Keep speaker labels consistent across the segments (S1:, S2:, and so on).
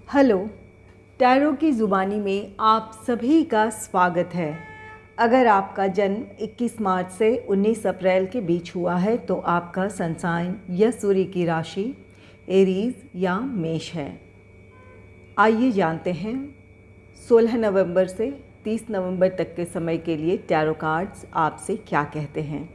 S1: Hello, tarot की ज़ुबानी में आप सभी का स्वागत है। अगर आपका जन्म 21 मार्च से 19 अप्रैल के बीच हुआ है तो आपका सन साइन या सूर्य की राशि एरीज या मेष है। आइए जानते हैं 16 नवंबर से 30 नवंबर तक के समय के लिए टैरो कार्ड्स आपसे क्या कहते हैं।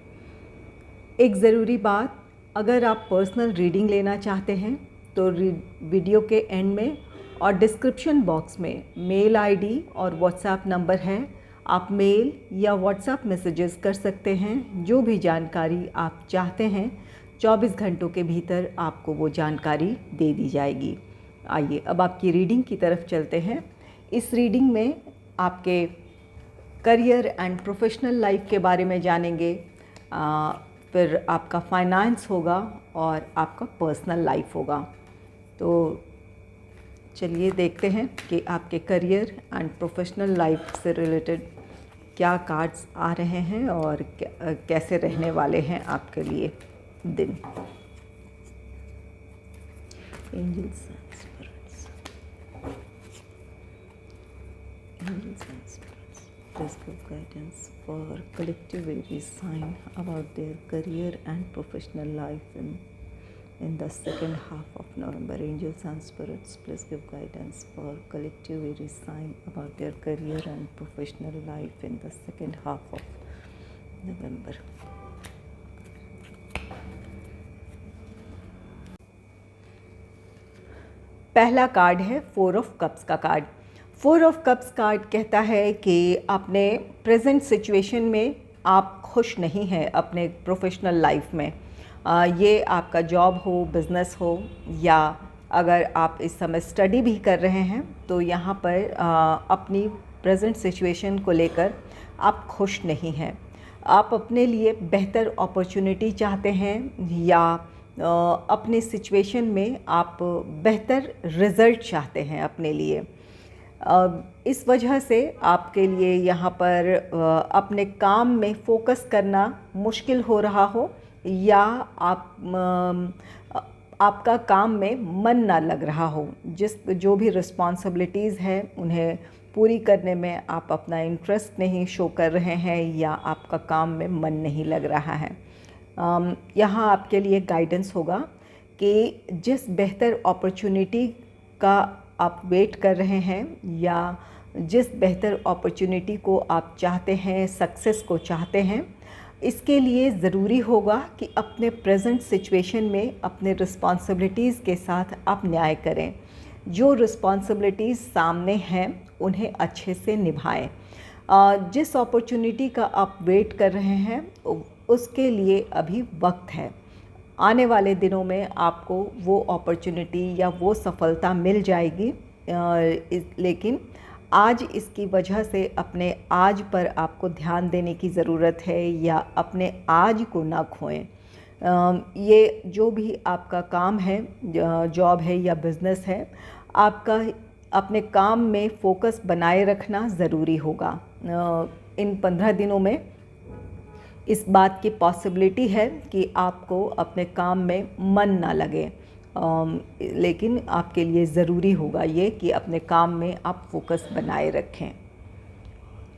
S1: एक ज़रूरी बात, अगर आप पर्सनल रीडिंग लेना चाहते हैं तो वीडियो के एंड में और डिस्क्रिप्शन बॉक्स में मेल आईडी और व्हाट्सएप नंबर है। आप मेल या व्हाट्सएप मैसेजेस कर सकते हैं। जो भी जानकारी आप चाहते हैं 24 घंटों के भीतर आपको वो जानकारी दे दी जाएगी। आइए अब आपकी रीडिंग की तरफ चलते हैं। इस रीडिंग में आपके करियर एंड प्रोफेशनल लाइफ के बारे में जानेंगे, फिर आपका फाइनेंस होगा और आपका पर्सनल लाइफ होगा। तो चलिए देखते हैं कि आपके करियर एंड प्रोफेशनल लाइफ से रिलेटेड क्या कार्ड्स आ रहे हैं और कैसे रहने वाले हैं आपके लिए दिन। Angels and spirits, angels and spirits, please give guidance for collective Aries sign about their career and professional life in the second half of November. Angels and spirits, please give guidance for collective Aries sign about their career and professional life in the second half of November. पहला card है 4 of cups का card. 4 of cups card कहता है कि अपने present situation में आप खुश नहीं हैं अपने प्रोफेशनल लाइफ में। ये आपका जॉब हो, बिज़नेस हो, या अगर आप इस समय स्टडी भी कर रहे हैं तो यहाँ पर अपनी प्रेजेंट सिचुएशन को लेकर आप खुश नहीं हैं। आप अपने लिए बेहतर अपॉर्चुनिटी चाहते हैं या अपने सिचुएशन में आप बेहतर रिज़ल्ट चाहते हैं अपने लिए। इस वजह से आपके लिए यहाँ पर अपने काम में फ़ोकस करना मुश्किल हो रहा हो या आपका काम में मन ना लग रहा हो। जो भी रिस्पॉन्सिबिलिटीज़ हैं उन्हें पूरी करने में आप अपना इंटरेस्ट नहीं शो कर रहे हैं या आपका काम में मन नहीं लग रहा है। यहाँ आपके लिए गाइडेंस होगा कि जिस बेहतर अपॉर्चुनिटी का आप वेट कर रहे हैं या जिस बेहतर अपॉर्चुनिटी को आप चाहते हैं, सक्सेस को चाहते हैं, इसके लिए ज़रूरी होगा कि अपने प्रेजेंट सिचुएशन में अपने रिस्पॉन्सिबिलिटीज़ के साथ आप न्याय करें। जो रिस्पॉन्सिबिलिटीज़ सामने हैं उन्हें अच्छे से निभाएं। जिस अपॉर्चुनिटी का आप वेट कर रहे हैं उसके लिए अभी वक्त है। आने वाले दिनों में आपको वो अपॉर्चुनिटी या वो सफलता मिल जाएगी, लेकिन आज इसकी वजह से अपने आज पर आपको ध्यान देने की ज़रूरत है या अपने आज को ना खोएं। ये जो भी आपका काम है, जॉब है या बिज़नेस है, आपका अपने काम में फ़ोकस बनाए रखना ज़रूरी होगा। इन 15 दिनों में इस बात की पॉसिबिलिटी है कि आपको अपने काम में मन ना लगे, लेकिन आपके लिए ज़रूरी होगा ये कि अपने काम में आप फोकस बनाए रखें।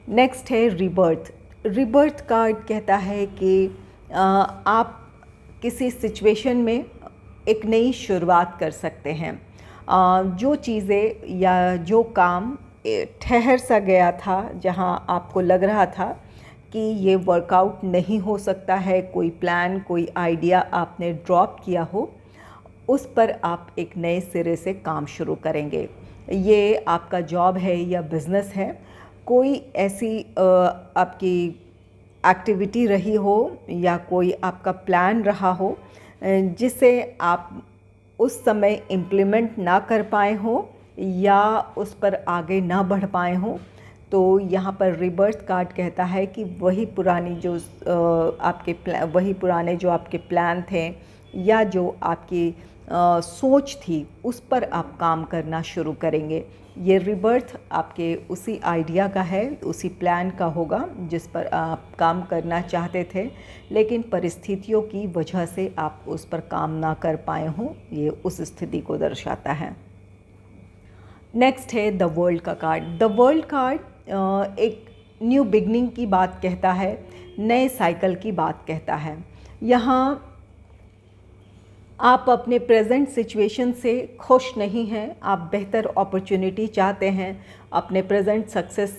S1: नेक्स्ट है रिबर्थ। रिबर्थ कार्ड कहता है कि आप किसी सिचुएशन में एक नई शुरुआत कर सकते हैं। जो चीज़ें या जो काम ठहर सा गया था, जहां आपको लग रहा था कि ये वर्कआउट नहीं हो सकता है, कोई प्लान, कोई आइडिया आपने ड्रॉप किया हो, उस पर आप एक नए सिरे से काम शुरू करेंगे। ये आपका जॉब है या बिज़नेस है, कोई ऐसी आपकी एक्टिविटी रही हो या कोई आपका प्लान रहा हो जिसे आप उस समय इम्प्लीमेंट ना कर पाए हो या उस पर आगे ना बढ़ पाए हो, तो यहाँ पर रिबर्थ कार्ड कहता है कि वही पुराने जो आपके प्लान थे या जो आपकी सोच थी उस पर आप काम करना शुरू करेंगे। ये रिबर्थ आपके उसी आइडिया का है, उसी प्लान का होगा जिस पर आप काम करना चाहते थे, लेकिन परिस्थितियों की वजह से आप उस पर काम ना कर पाए हों। ये उस स्थिति को दर्शाता है। नेक्स्ट है द वर्ल्ड का कार्ड। द वर्ल्ड कार्ड एक न्यू बिगनिंग की बात कहता है, नए साइकिल की बात कहता है। यहाँ आप अपने प्रेजेंट सिचुएशन से खुश नहीं हैं, आप बेहतर अपॉर्चुनिटी चाहते हैं, अपने प्रेजेंट सक्सेस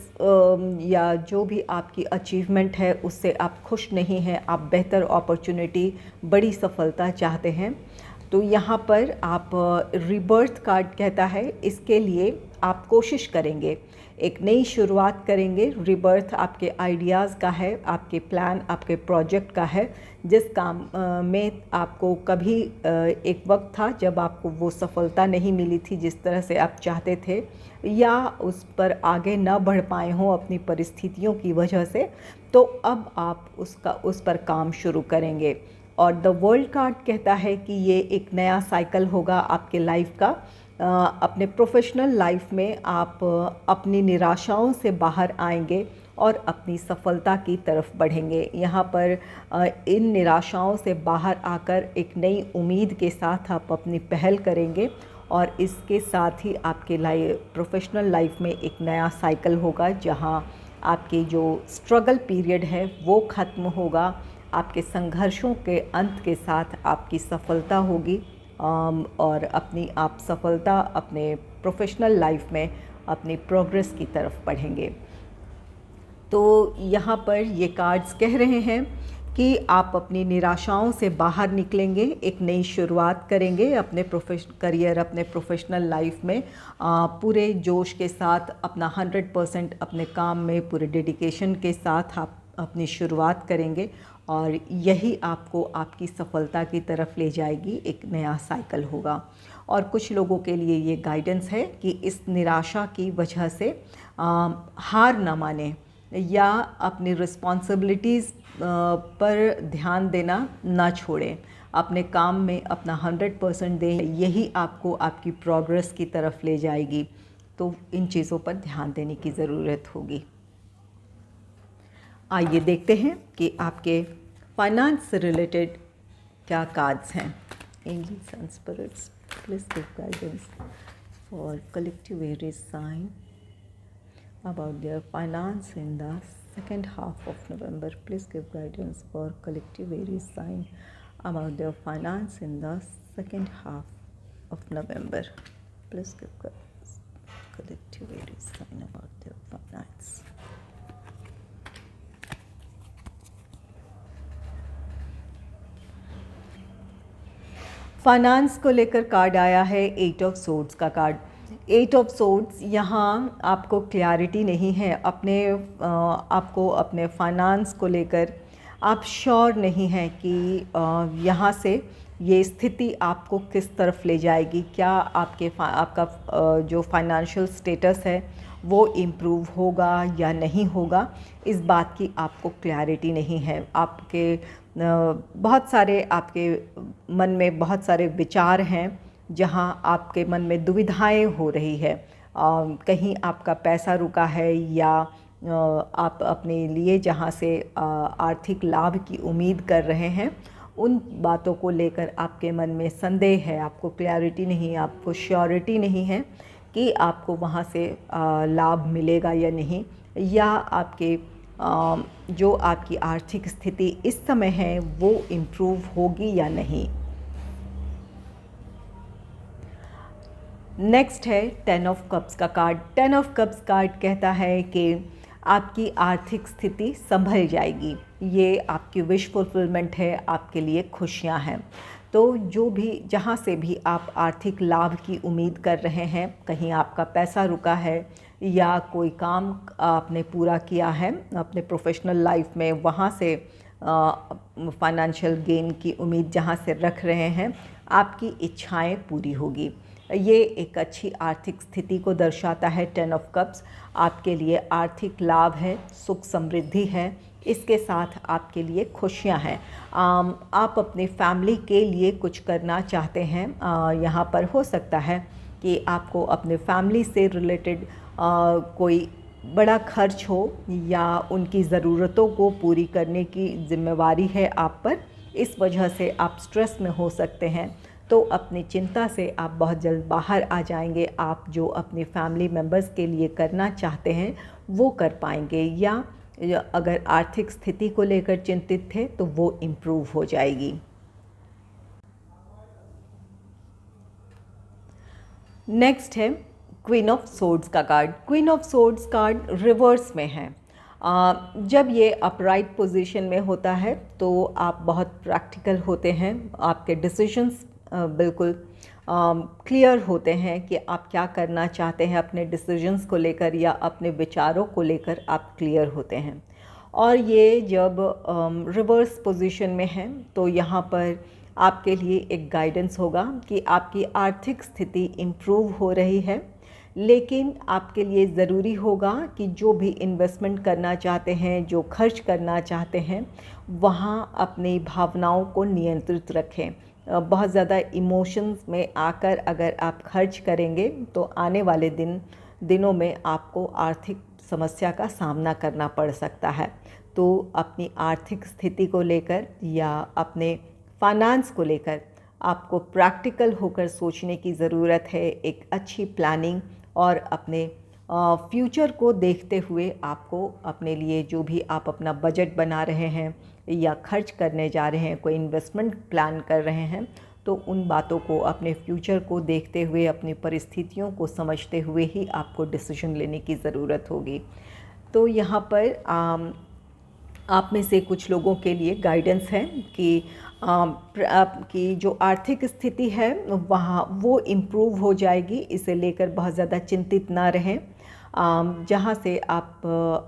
S1: या जो भी आपकी अचीवमेंट है उससे आप खुश नहीं हैं, आप बेहतर अपॉर्चुनिटी, बड़ी सफलता चाहते हैं। तो यहाँ पर आप रिबर्थ कार्ड कहता है, इसके लिए आप कोशिश करेंगे, एक नई शुरुआत करेंगे। रिबर्थ आपके आइडियाज़ का है, आपके प्लान, आपके प्रोजेक्ट का है, जिस काम में आपको कभी एक वक्त था जब आपको वो सफलता नहीं मिली थी जिस तरह से आप चाहते थे, या उस पर आगे ना बढ़ पाए हों अपनी परिस्थितियों की वजह से, तो अब आप उस पर काम शुरू करेंगे। और द वर्ल्ड कार्ड कहता है कि ये एक नया साइकिल होगा आपके लाइफ का। अपने प्रोफेशनल लाइफ में आप अपनी निराशाओं से बाहर आएंगे और अपनी सफलता की तरफ बढ़ेंगे। यहाँ पर इन निराशाओं से बाहर आकर एक नई उम्मीद के साथ आप अपनी पहल करेंगे, और इसके साथ ही आपके प्रोफेशनल लाइफ में एक नया साइकिल होगा, जहाँ आपकी जो स्ट्रगल पीरियड है वो ख़त्म होगा। आपके संघर्षों के अंत के साथ आपकी सफलता होगी, और अपनी आप सफलता अपने प्रोफेशनल लाइफ में अपनी प्रोग्रेस की तरफ बढ़ेंगे। तो यहाँ पर ये कार्ड्स कह रहे हैं कि आप अपनी निराशाओं से बाहर निकलेंगे, एक नई शुरुआत करेंगे अपने अपने प्रोफेशनल लाइफ में, पूरे जोश के साथ अपना 100% अपने काम में पूरे डेडिकेशन के साथ आप अपनी शुरुआत करेंगे, और यही आपको आपकी सफलता की तरफ ले जाएगी, एक नया साइकिल होगा। और कुछ लोगों के लिए ये गाइडेंस है कि इस निराशा की वजह से हार ना माने, या अपनी रिस्पॉन्सिबिलिटीज़ पर ध्यान देना ना छोड़ें, अपने काम में अपना 100% दें, यही आपको आपकी प्रोग्रेस की तरफ ले जाएगी। तो इन चीज़ों पर ध्यान देने की ज़रूरत होगी। आइए देखते हैं कि आपके फाइनेंस से रिलेटेड क्या कार्ड्स हैं। Angels and spirits, please give guidance for collective area sign about their finance in the second half of November. Please give guidance for collective Aries sign about their finance in the second half of November. Please give guidance collective Aries sign about their finance. Finance को लेकर card आया है 8 of swords का card. 8 of swords, यहाँ आपको clarity नहीं है आपको अपने फाइनेंस को लेकर, आप श्योर नहीं हैं कि यहाँ से ये स्थिति आपको किस तरफ ले जाएगी। क्या आपका जो फाइनेंशियल स्टेटस है वो इम्प्रूव होगा या नहीं होगा, इस बात की आपको क्लैरिटी नहीं है। बहुत सारे आपके मन में बहुत सारे विचार हैं, जहां आपके मन में दुविधाएं हो रही है। कहीं आपका पैसा रुका है, या आप अपने लिए जहां से आर्थिक लाभ की उम्मीद कर रहे हैं, उन बातों को लेकर आपके मन में संदेह है, आपको क्लैरिटी नहीं, आपको श्योरिटी नहीं है कि आपको वहां से लाभ मिलेगा या नहीं, या आपके जो आपकी आर्थिक स्थिति इस समय है वो इम्प्रूव होगी या नहीं। नेक्स्ट है 10 ऑफ कप्स का कार्ड। 10 ऑफ कप्स कार्ड कहता है कि आपकी आर्थिक स्थिति संभल जाएगी, ये आपकी विश फुलफिलमेंट है, आपके लिए खुशियां हैं। तो जो भी जहाँ से भी आप आर्थिक लाभ की उम्मीद कर रहे हैं, कहीं आपका पैसा रुका है या कोई काम आपने पूरा किया है अपने प्रोफेशनल लाइफ में, वहाँ से फाइनेंशियल गेन की उम्मीद जहाँ से रख रहे हैं, आपकी इच्छाएं पूरी होगी। ये एक अच्छी आर्थिक स्थिति को दर्शाता है। 10 ऑफ कप्स आपके लिए आर्थिक लाभ है, सुख समृद्धि है, इसके साथ आपके लिए खुशियां हैं। आप अपनी फैमिली के लिए कुछ करना चाहते हैं। यहाँ पर हो सकता है कि आपको अपने फैमिली से रिलेटेड कोई बड़ा खर्च हो, या उनकी ज़रूरतों को पूरी करने की जिम्मेवारी है आप पर, इस वजह से आप स्ट्रेस में हो सकते हैं। तो अपनी चिंता से आप बहुत जल्द बाहर आ जाएंगे। आप जो अपनी फैमिली मेम्बर्स के लिए करना चाहते हैं वो कर पाएंगे, या अगर आर्थिक स्थिति को लेकर चिंतित थे तो वो इम्प्रूव हो जाएगी। नेक्स्ट है क्वीन ऑफ सोर्ड्स का card. Queen of swords card reverse में है। जब ये अपराइट पोजीशन में होता है तो आप बहुत प्रैक्टिकल होते हैं, आपके डिसीजंस बिल्कुल क्लियर होते हैं कि आप क्या करना चाहते हैं, अपने डिसीजंस को लेकर या अपने विचारों को लेकर आप क्लियर होते हैं। और ये जब रिवर्स पोजीशन में है तो यहाँ पर आपके लिए एक गाइडेंस होगा कि आपकी आर्थिक स्थिति इम्प्रूव हो रही है, लेकिन आपके लिए ज़रूरी होगा कि जो भी इन्वेस्टमेंट करना चाहते हैं, जो खर्च करना चाहते हैं, वहाँ अपनी भावनाओं को नियंत्रित रखें। बहुत ज़्यादा इमोशंस में आकर अगर आप खर्च करेंगे तो आने वाले दिनों में आपको आर्थिक समस्या का सामना करना पड़ सकता है। तो अपनी आर्थिक स्थिति को लेकर या अपने फाइनेंस को लेकर आपको प्रैक्टिकल होकर सोचने की ज़रूरत है। एक अच्छी प्लानिंग और अपने फ्यूचर को देखते हुए आपको अपने लिए जो भी आप अपना बजट बना रहे हैं या खर्च करने जा रहे हैं, कोई इन्वेस्टमेंट प्लान कर रहे हैं, तो उन बातों को, अपने फ्यूचर को देखते हुए, अपनी परिस्थितियों को समझते हुए ही आपको डिसीजन लेने की ज़रूरत होगी। तो यहाँ पर आप में से कुछ लोगों के लिए गाइडेंस है कि आपकी जो आर्थिक स्थिति है वहाँ वो इम्प्रूव हो जाएगी। इसे लेकर बहुत ज़्यादा चिंतित ना रहें। जहाँ से आप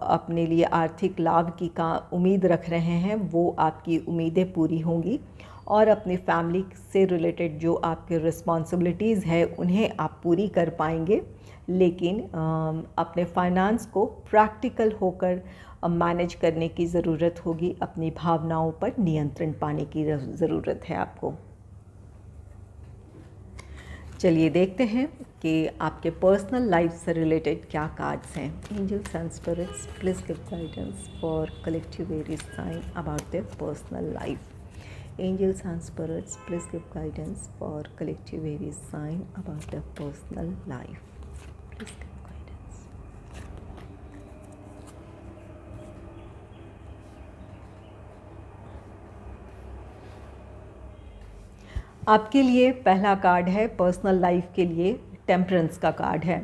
S1: अपने लिए आर्थिक लाभ की का उम्मीद रख रहे हैं वो आपकी उम्मीदें पूरी होंगी, और अपनी फैमिली से रिलेटेड जो आपके रिस्पॉन्सिबिलिटीज़ है उन्हें आप पूरी कर पाएंगे। लेकिन अपने फाइनेंस को प्रैक्टिकल होकर मैनेज करने की ज़रूरत होगी। अपनी भावनाओं पर नियंत्रण पाने की ज़रूरत है आपको। चलिए देखते हैं कि आपके पर्सनल लाइफ से रिलेटेड क्या कार्ड्स हैं। Angels and spirits please give guidance for collective area sign about their personal life. Angels and spirits please give guidance for collective area sign about their personal life. Please give guidance. आपके लिए पहला card है personal life के लिए, temperance का card है।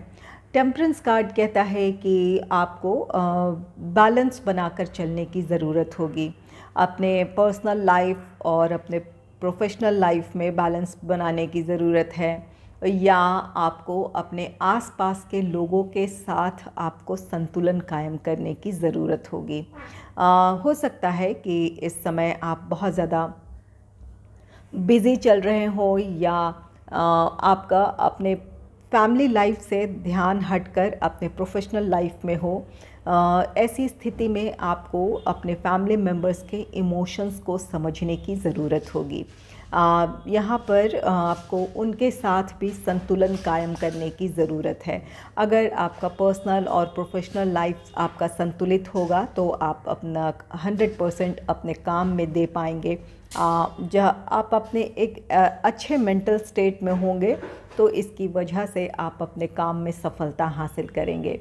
S1: Temperance card कहता है कि आपको बैलेंस बनाकर चलने की ज़रूरत होगी। अपने पर्सनल लाइफ और अपने प्रोफेशनल लाइफ में बैलेंस बनाने की ज़रूरत है, या आपको अपने आसपास के लोगों के साथ आपको संतुलन कायम करने की ज़रूरत होगी। हो सकता है कि इस समय आप बहुत ज़्यादा बिज़ी चल रहे हो, या आपका अपने फैमिली लाइफ से ध्यान हटकर अपने प्रोफेशनल लाइफ में हो। ऐसी स्थिति में आपको अपने फैमिली मेम्बर्स के इमोशंस को समझने की ज़रूरत होगी। यहाँ पर आपको उनके साथ भी संतुलन कायम करने की ज़रूरत है। अगर आपका पर्सनल और प्रोफेशनल लाइफ आपका संतुलित होगा तो आप अपना 100% अपने काम में दे पाएंगे। जहाँ आप अपने एक अच्छे मेंटल स्टेट में होंगे तो इसकी वजह से आप अपने काम में सफलता हासिल करेंगे।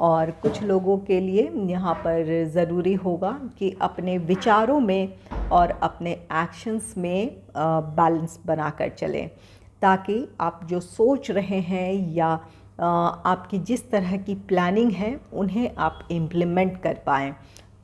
S1: और कुछ लोगों के लिए यहाँ पर ज़रूरी होगा कि अपने विचारों में और अपने एक्शंस में बैलेंस बनाकर चलें, ताकि आप जो सोच रहे हैं या आपकी जिस तरह की प्लानिंग है उन्हें आप इम्प्लीमेंट कर पाएँ।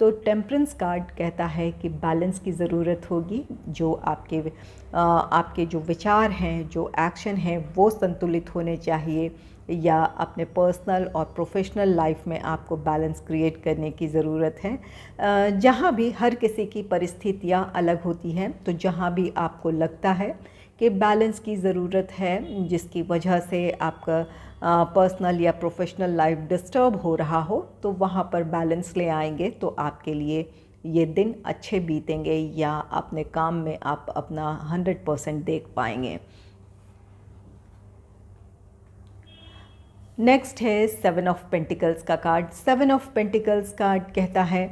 S1: तो टेम्परेंस कार्ड कहता है कि बैलेंस की ज़रूरत होगी। जो आपके जो विचार हैं, जो एक्शन हैं वो संतुलित होने चाहिए, या अपने पर्सनल और प्रोफेशनल लाइफ में आपको बैलेंस क्रिएट करने की ज़रूरत है। जहाँ भी हर किसी की परिस्थितियाँ अलग होती हैं, तो जहाँ भी आपको लगता है कि बैलेंस की ज़रूरत है, जिसकी वजह से आपका पर्सनल या प्रोफेशनल लाइफ डिस्टर्ब हो रहा हो, तो वहाँ पर बैलेंस ले आएंगे तो आपके लिए ये दिन अच्छे बीतेंगे, या अपने काम में आप अपना 100% देख पाएंगे। नेक्स्ट है 7 ऑफ पेंटिकल्स का कार्ड। 7 ऑफ पेंटिकल्स कार्ड कहता है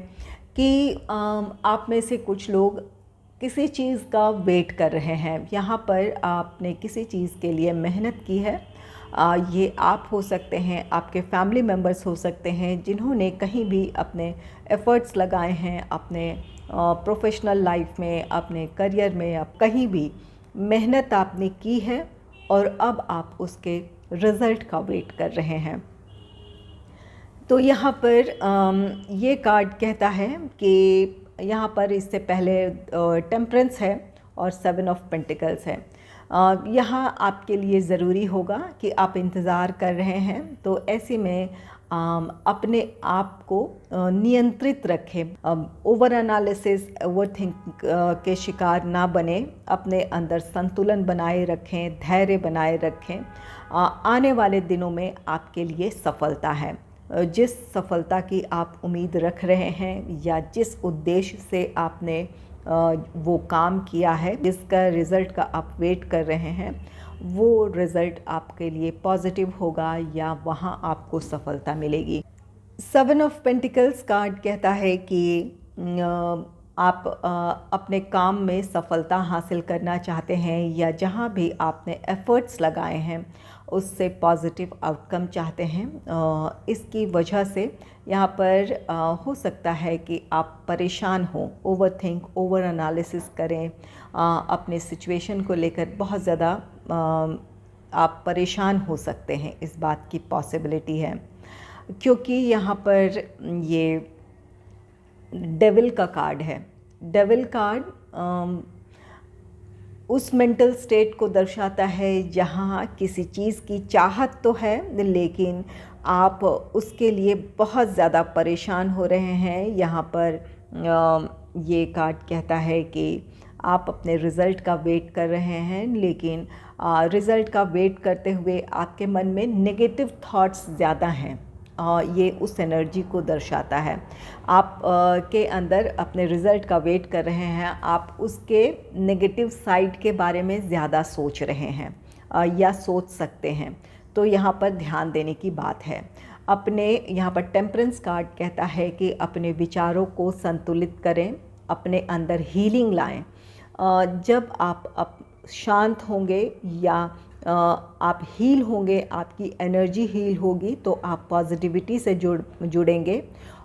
S1: कि आप में से कुछ लोग किसी चीज़ का वेट कर रहे हैं। यहाँ पर आपने किसी चीज़ के लिए मेहनत की है। ये आप हो सकते हैं, आपके फैमिली मेम्बर्स हो सकते हैं जिन्होंने कहीं भी अपने एफ़र्ट्स लगाए हैं, अपने प्रोफ़ेशनल लाइफ में, अपने करियर में, आप कहीं भी मेहनत आपने की है और अब आप उसके रिज़ल्ट का वेट कर रहे हैं। तो यहाँ पर ये कार्ड कहता है कि यहाँ पर इससे पहले टेम्परेंस है और 7 ऑफ पेंटिकल्स है। यहाँ आपके लिए ज़रूरी होगा कि आप इंतज़ार कर रहे हैं, तो ऐसे में अपने आप को नियंत्रित रखें। ओवर एनालिसिस, ओवर थिंक के शिकार ना बने, अपने अंदर संतुलन बनाए रखें, धैर्य बनाए रखें। आने वाले दिनों में आपके लिए सफलता है। जिस सफलता की आप उम्मीद रख रहे हैं या जिस उद्देश्य से आपने वो काम किया है, जिसका रिज़ल्ट का आप वेट कर रहे हैं, वो रिज़ल्ट आपके लिए पॉजिटिव होगा या वहाँ आपको सफलता मिलेगी। 7 ऑफ पेंटिकल्स कार्ड कहता है कि आप अपने काम में सफलता हासिल करना चाहते हैं या जहाँ भी आपने एफ़र्ट्स लगाए हैं उससे पॉजिटिव आउटकम चाहते हैं। इसकी वजह से यहाँ पर हो सकता है कि आप परेशान हो, ओवरथिंक, ओवर एनालिसिस करें, अपने सिचुएशन को लेकर बहुत ज़्यादा आप परेशान हो सकते हैं। इस बात की पॉसिबिलिटी है क्योंकि यहाँ पर ये डेविल का कार्ड है। डेविल कार्ड उस मेंटल स्टेट को दर्शाता है जहाँ किसी चीज़ की चाहत तो है लेकिन आप उसके लिए बहुत ज़्यादा परेशान हो रहे हैं। यहाँ पर ये कार्ड कहता है कि आप अपने रिज़ल्ट का वेट कर रहे हैं, लेकिन रिज़ल्ट का वेट करते हुए आपके मन में नेगेटिव थॉट्स ज़्यादा हैं। ये उस एनर्जी को दर्शाता है। आप के अंदर अपने रिज़ल्ट का वेट कर रहे हैं, आप उसके नेगेटिव साइड के बारे में ज़्यादा सोच रहे हैं या सोच सकते हैं, तो यहाँ पर ध्यान देने की बात है। अपने यहाँ पर टेम्परेंस कार्ड कहता है कि अपने विचारों को संतुलित करें, अपने अंदर हीलिंग लाएं। जब आप शांत होंगे या आप हील होंगे, आपकी एनर्जी हील होगी, तो आप पॉजिटिविटी से जुड़ेंगे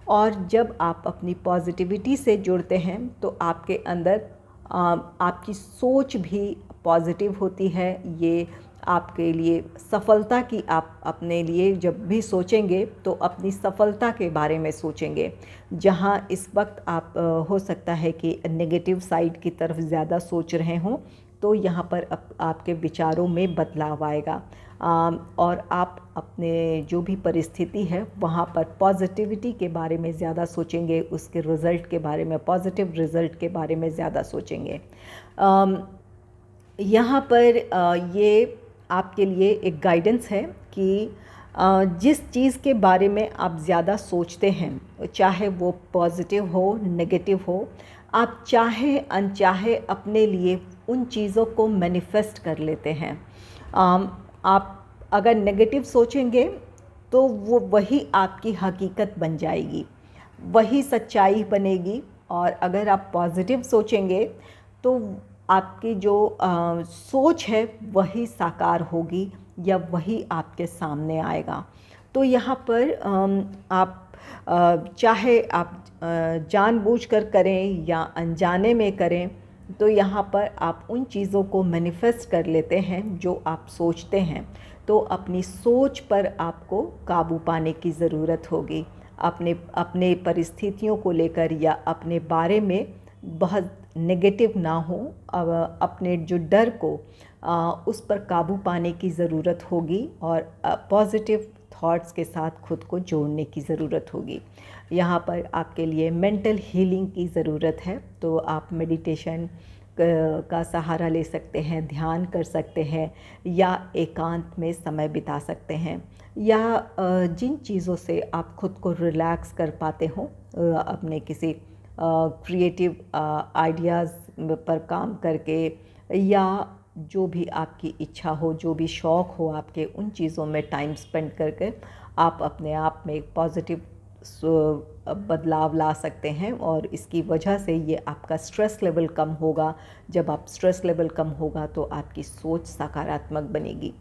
S1: और जब आप अपनी पॉजिटिविटी से जुड़ते हैं तो आपके अंदर आपकी सोच भी पॉजिटिव होती है। ये आपके लिए सफलता की, आप अपने लिए जब भी सोचेंगे तो अपनी सफलता के बारे में सोचेंगे। जहाँ इस वक्त आप हो सकता है कि नेगेटिव साइड की तरफ ज़्यादा सोच रहे हों, तो यहाँ पर आपके विचारों में बदलाव आएगा और आप अपने जो भी परिस्थिति है वहाँ पर पॉजिटिविटी के बारे में ज़्यादा सोचेंगे, उसके रिज़ल्ट के बारे में, पॉजिटिव रिज़ल्ट के बारे में ज़्यादा सोचेंगे। यहाँ पर ये आपके लिए एक गाइडेंस है कि जिस चीज़ के बारे में आप ज़्यादा सोचते हैं, चाहे वो पॉजिटिव हो, नेगेटिव हो, आप चाहे अनचाहे अपने लिए उन चीज़ों को मैनिफेस्ट कर लेते हैं। आप अगर नेगेटिव सोचेंगे तो वो वही आपकी हकीकत बन जाएगी, वही सच्चाई बनेगी, और अगर आप पॉजिटिव सोचेंगे तो आपकी जो सोच है वही साकार होगी या वही आपके सामने आएगा। तो यहाँ पर आप चाहे आप जानबूझकर करें या अनजाने में करें, तो यहाँ पर आप उन चीज़ों को मैनिफेस्ट कर लेते हैं जो आप सोचते हैं। तो अपनी सोच पर आपको काबू पाने की ज़रूरत होगी। अपने परिस्थितियों को लेकर या अपने बारे में बहुत नेगेटिव ना हो, अपने जो डर को उस पर काबू पाने की ज़रूरत होगी और पॉजिटिव थॉट्स के साथ खुद को जोड़ने की ज़रूरत होगी। यहाँ पर आपके लिए मेंटल हीलिंग की ज़रूरत है, तो आप मेडिटेशन का सहारा ले सकते हैं, ध्यान कर सकते हैं या एकांत में समय बिता सकते हैं, या जिन चीज़ों से आप खुद को रिलैक्स कर पाते हो, अपने किसी क्रिएटिव आइडियाज़ पर काम करके, या जो भी आपकी इच्छा हो, जो भी शौक़ हो आपके, उन चीज़ों में टाइम स्पेंड करके आप अपने आप में एक पॉजिटिव बदलाव ला सकते हैं और इसकी वजह से ये आपका स्ट्रेस लेवल कम होगा। जब आप स्ट्रेस लेवल कम होगा तो आपकी सोच सकारात्मक बनेगी।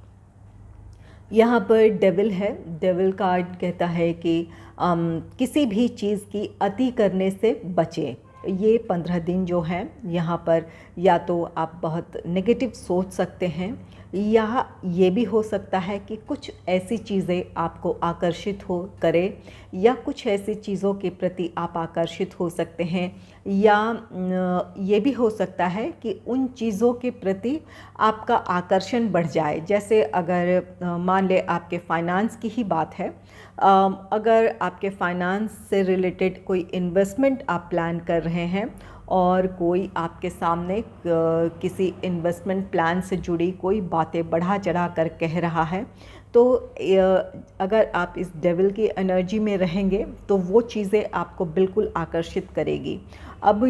S1: यहाँ पर डेविल है। डेविल कार्ड कहता है कि किसी भी चीज़ की अति करने से बचें। ये 15 दिन जो हैं यहाँ पर या तो आप बहुत नेगेटिव सोच सकते हैं, या ये भी हो सकता है कि कुछ ऐसी चीज़ें आपको आकर्षित हो करें, या कुछ ऐसी चीज़ों के प्रति आप आकर्षित हो सकते हैं, या ये भी हो सकता है कि उन चीज़ों के प्रति आपका आकर्षण बढ़ जाए। जैसे अगर मान ले आपके फाइनेंस की ही बात है, अगर आपके फाइनेंस से रिलेटेड कोई इन्वेस्टमेंट आप प्लान कर रहे हैं और कोई आपके सामने किसी इन्वेस्टमेंट प्लान से जुड़ी कोई बातें बढ़ा चढ़ा कर कह रहा है, तो अगर आप इस डेविल की एनर्जी में रहेंगे तो वो चीज़ें आपको बिल्कुल आकर्षित करेगी। अब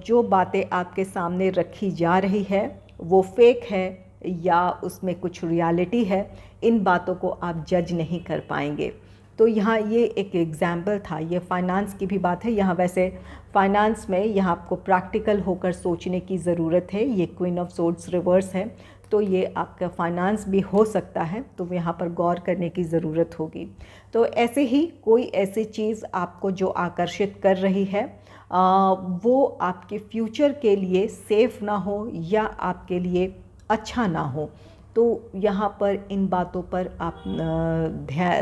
S1: जो बातें आपके सामने रखी जा रही है वो फेक है या उसमें कुछ रियलिटी है, इन बातों को आप जज नहीं कर पाएंगे। तो यहाँ ये एक एग्ज़ाम्पल था, ये फाइनेंस की भी बात है। यहाँ वैसे फाइनेंस में यहाँ आपको प्रैक्टिकल होकर सोचने की ज़रूरत है। ये क्वीन ऑफ सोर्ड्स रिवर्स है, तो ये आपका फाइनेंस भी हो सकता है, तो यहाँ पर गौर करने की ज़रूरत होगी। तो ऐसे ही कोई ऐसी चीज़ आपको जो आकर्षित कर रही है वो आपके फ्यूचर के लिए सेफ़ ना हो या आपके लिए अच्छा ना हो, तो यहाँ पर इन बातों पर आप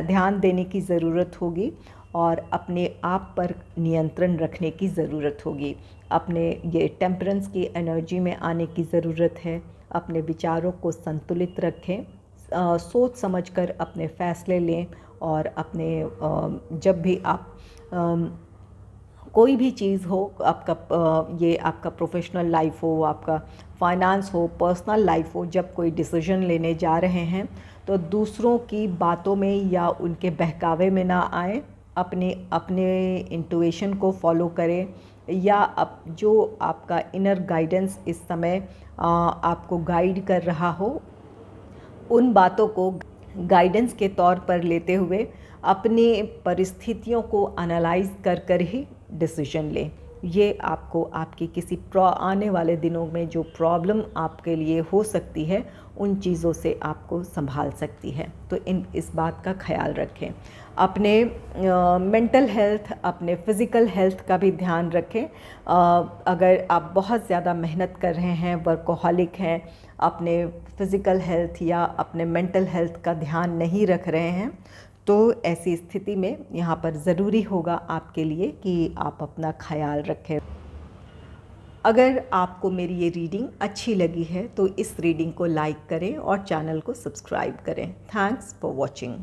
S1: ध्यान देने की ज़रूरत होगी और अपने आप पर नियंत्रण रखने की ज़रूरत होगी। अपने ये टेम्परेंस की एनर्जी में आने की ज़रूरत है। अपने विचारों को संतुलित रखें, सोच समझकर अपने फ़ैसले लें और अपने जब भी आप कोई भी चीज़ हो, आपका ये आपका प्रोफेशनल लाइफ हो, आपका फाइनेंस हो, पर्सनल लाइफ हो, जब कोई डिसीजन लेने जा रहे हैं तो दूसरों की बातों में या उनके बहकावे में ना आए। अपने इंट्यूशन को फॉलो करें, या जो आपका इनर गाइडेंस इस समय आपको गाइड कर रहा हो, उन बातों को गाइडेंस के तौर पर लेते हुए अपनी परिस्थितियों को एनालाइज कर ही डिसीजन लें। ये आपको आपकी किसी आने वाले दिनों में जो प्रॉब्लम आपके लिए हो सकती है उन चीज़ों से आपको संभाल सकती है। तो इस बात का ख्याल रखें। अपने मेंटल हेल्थ, अपने फ़िज़िकल हेल्थ का भी ध्यान रखें। अगर आप बहुत ज़्यादा मेहनत कर रहे हैं, वर्कोहॉलिक हैं, अपने फ़िज़िकल हेल्थ या अपने मेंटल हेल्थ का ध्यान नहीं रख रहे हैं, तो ऐसी स्थिति में यहाँ पर ज़रूरी होगा आपके लिए कि आप अपना ख्याल रखें। अगर आपको मेरी ये रीडिंग अच्छी लगी है तो इस रीडिंग को लाइक करें और चैनल को सब्सक्राइब करें। Thanks for watching.